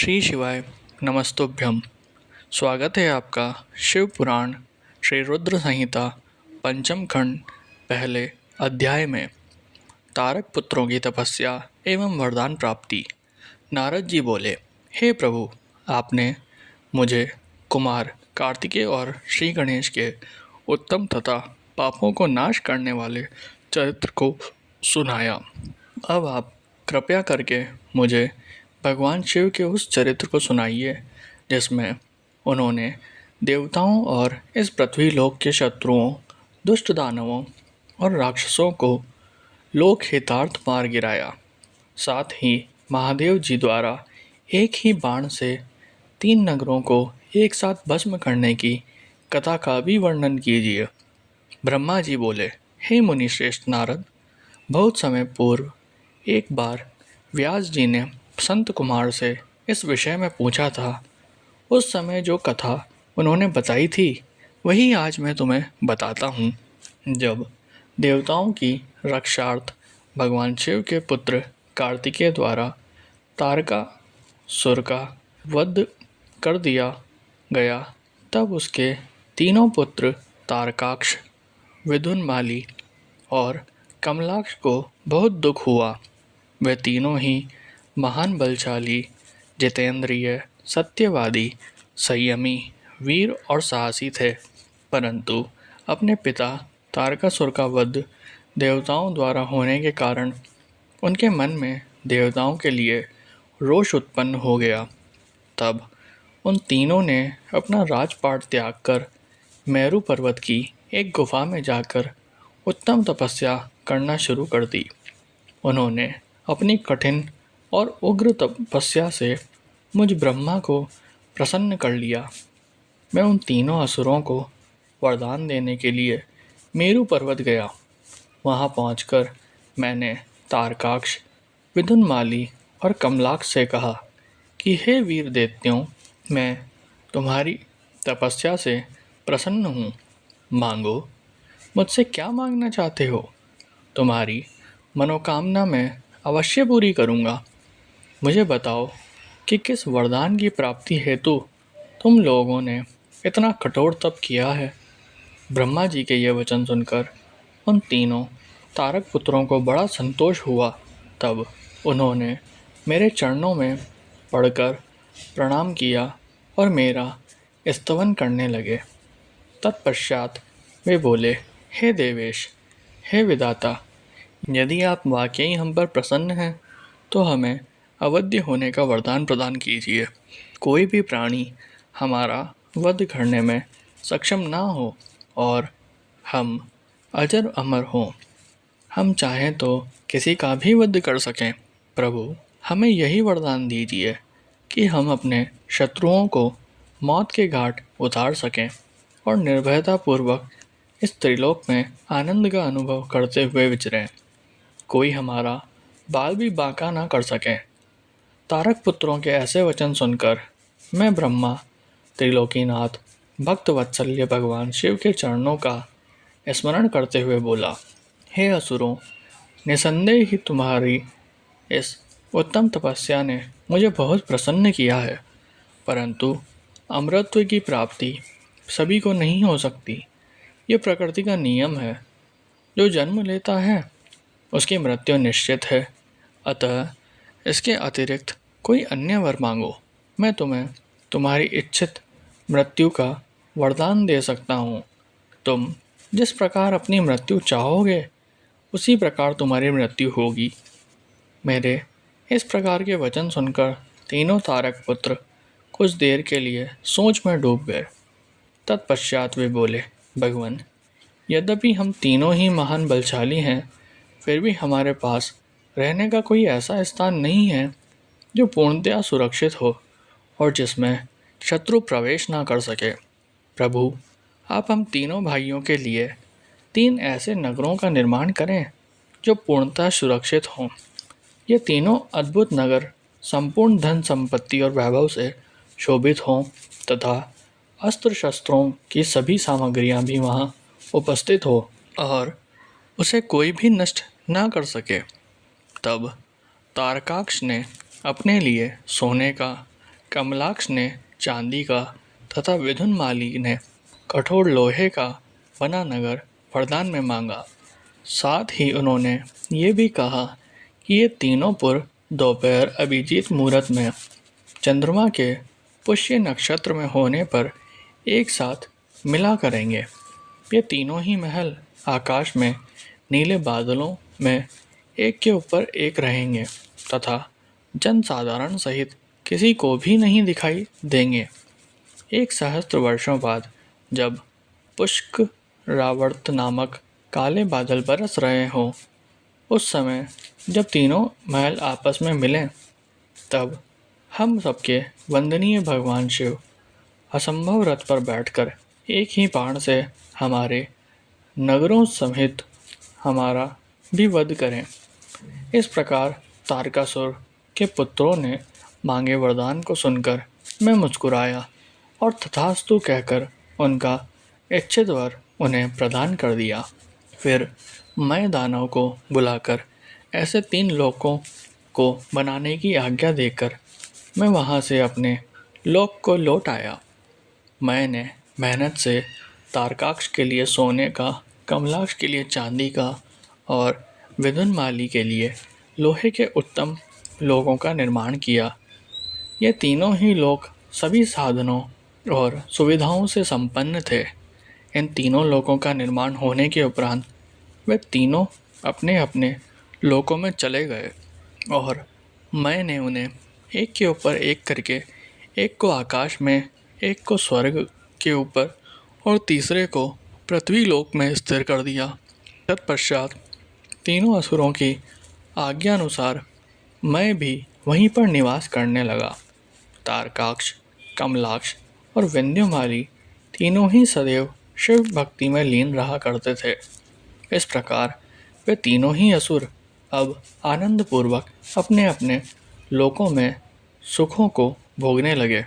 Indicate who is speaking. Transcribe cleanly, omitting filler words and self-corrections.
Speaker 1: श्री शिवाय नमस्तुभ्यम। स्वागत है आपका शिव पुराण श्री रुद्र संहिता पंचम खंड पहले अध्याय में। तारक पुत्रों की तपस्या एवं वरदान प्राप्ति। नारद जी बोले, हे प्रभु, आपने मुझे कुमार कार्तिकेय और श्री गणेश के उत्तम तथा पापों को नाश करने वाले चरित्र को सुनाया। अब आप कृपया करके मुझे भगवान शिव के उस चरित्र को सुनाइए जिसमें उन्होंने देवताओं और इस पृथ्वी लोक के शत्रुओं, दुष्ट दानवों और राक्षसों को लोक हितार्थ मार गिराया। साथ ही महादेव जी द्वारा एक ही बाण से 3 नगरों को एक साथ भस्म करने की कथा का भी वर्णन कीजिए। ब्रह्मा जी बोले, हे मुनि श्रेष्ठ नारद, बहुत समय पूर्व एक बार व्यास जी ने संत कुमार से इस विषय में पूछा था। उस समय जो कथा उन्होंने बताई थी वही आज मैं तुम्हें बताता हूँ। जब देवताओं की रक्षार्थ भगवान शिव के पुत्र कार्तिकेय द्वारा तारकासुर का वध कर दिया गया, तब उसके तीनों पुत्र तारकाक्ष, विदुनमाली और कमलाक्ष को बहुत दुख हुआ। वे तीनों ही महान बलशाली, जितेंद्रिय, सत्यवादी, संयमी, वीर और साहसी थे, परंतु अपने पिता तारकासुर का वध देवताओं द्वारा होने के कारण उनके मन में देवताओं के लिए रोष उत्पन्न हो गया। तब उन तीनों ने अपना राजपाट त्याग कर मेरु पर्वत की एक गुफा में जाकर उत्तम तपस्या करना शुरू कर दी। उन्होंने अपनी कठिन और उग्र तपस्या से मुझ ब्रह्मा को प्रसन्न कर लिया। मैं उन तीनों असुरों को वरदान देने के लिए मेरु पर्वत गया। वहां पहुंचकर मैंने तारकाक्ष, विदुनमाली और कमलाक्ष से कहा कि हे वीर दैत्यों, मैं तुम्हारी तपस्या से प्रसन्न हूँ। मांगो, मुझसे क्या मांगना चाहते हो? तुम्हारी मनोकामना मैं अवश्य पूरी करूँगा। मुझे बताओ कि किस वरदान की प्राप्ति हेतु तुम लोगों ने इतना कठोर तप किया है। ब्रह्मा जी के ये वचन सुनकर उन तीनों तारक पुत्रों को बड़ा संतोष हुआ। तब उन्होंने मेरे चरणों में पड़कर प्रणाम किया और मेरा स्तवन करने लगे। तत्पश्चात वे बोले, हे देवेश, हे विधाता, यदि आप वाकई हम पर प्रसन्न हैं तो हमें अवध्य होने का वरदान प्रदान कीजिए। कोई भी प्राणी हमारा वध करने में सक्षम ना हो और हम अजर अमर हों। हम चाहें तो किसी का भी वध कर सकें। प्रभु, हमें यही वरदान दीजिए कि हम अपने शत्रुओं को मौत के घाट उतार सकें और निर्भयतापूर्वक इस त्रिलोक में आनंद का अनुभव करते हुए विचरें। कोई हमारा बाल भी बांका ना कर सके। तारक पुत्रों के ऐसे वचन सुनकर मैं ब्रह्मा, त्रिलोकीनाथ, भक्त वत्सल्य भगवान शिव के चरणों का स्मरण करते हुए बोला, हे असुरों, निसंदेह ही तुम्हारी इस उत्तम तपस्या ने मुझे बहुत प्रसन्न किया है, परंतु अमरत्व की प्राप्ति सभी को नहीं हो सकती। ये प्रकृति का नियम है। जो जन्म लेता है उसकी मृत्यु निश्चित है। अतः इसके अतिरिक्त कोई अन्य वर मांगो, मैं तुम्हें तुम्हारी इच्छित मृत्यु का वरदान दे सकता हूँ। तुम जिस प्रकार अपनी मृत्यु चाहोगे उसी प्रकार तुम्हारी मृत्यु होगी। मेरे इस प्रकार के वचन सुनकर तीनों तारक पुत्र कुछ देर के लिए सोच में डूब गए। तत्पश्चात वे बोले, भगवान, यद्यपि हम तीनों ही महान बलशाली हैं, फिर भी हमारे पास रहने का कोई ऐसा स्थान नहीं है जो पूर्णतया सुरक्षित हो और जिसमें शत्रु प्रवेश ना कर सके। प्रभु, आप हम तीनों भाइयों के लिए 3 ऐसे नगरों का निर्माण करें जो पूर्णतः सुरक्षित हों। ये तीनों अद्भुत नगर संपूर्ण धन संपत्ति और वैभव से शोभित हों तथा अस्त्र शस्त्रों की सभी सामग्रियां भी वहां उपस्थित हो और उसे कोई भी नष्ट ना कर सके। तब तारकाक्ष ने अपने लिए सोने का कमलाक्ष ने चांदी का तथा विधुनमाली ने कठोर लोहे का बना नगर वरदान में मांगा। साथ ही उन्होंने ये भी कहा कि ये तीनों पुर दोपहर अभिजीत मुहूर्त में चंद्रमा के पुष्य नक्षत्र में होने पर एक साथ मिला करेंगे। ये तीनों ही महल आकाश में नीले बादलों में एक के ऊपर एक रहेंगे तथा जनसाधारण सहित किसी को भी नहीं दिखाई देंगे। 1 सहस्त्र वर्षों बाद जब पुष्क रावर्त नामक काले बादल बरस रहे हों, उस समय जब तीनों महल आपस में मिलें, तब हम सबके वंदनीय भगवान शिव असंभव रथ पर बैठकर एक ही बाण से हमारे नगरों सहित हमारा भी वध करें। इस प्रकार तारकासुर के पुत्रों ने मांगे वरदान को सुनकर मैं मुस्कुराया और तथास्तु कहकर उनका इच्छित वर उन्हें प्रदान कर दिया। फिर मैं दानव को बुलाकर ऐसे 3 लोकों को बनाने की आज्ञा देकर मैं वहाँ से अपने लोक को लौट आया। मैंने मेहनत से तारकाक्ष के लिए सोने का, कमलाक्ष के लिए चांदी का और विधुनमाली के लिए लोहे के उत्तम लोकों का निर्माण किया। ये तीनों ही लोक सभी साधनों और सुविधाओं से संपन्न थे। इन तीनों लोकों का निर्माण होने के उपरांत वे तीनों अपने अपने लोकों में चले गए और मैंने उन्हें एक के ऊपर एक करके, एक को आकाश में, एक को स्वर्ग के ऊपर और तीसरे को पृथ्वी लोक में स्थिर कर दिया। तत्पश्चात तीनों असुरों की आज्ञा अनुसार मैं भी वहीं पर निवास करने लगा। तारकाक्ष, कमलाक्ष और विंध्यमाली तीनों ही सदैव शिव भक्ति में लीन रहा करते थे। इस प्रकार वे तीनों ही असुर अब आनंदपूर्वक अपने अपने लोकों में सुखों को भोगने लगे।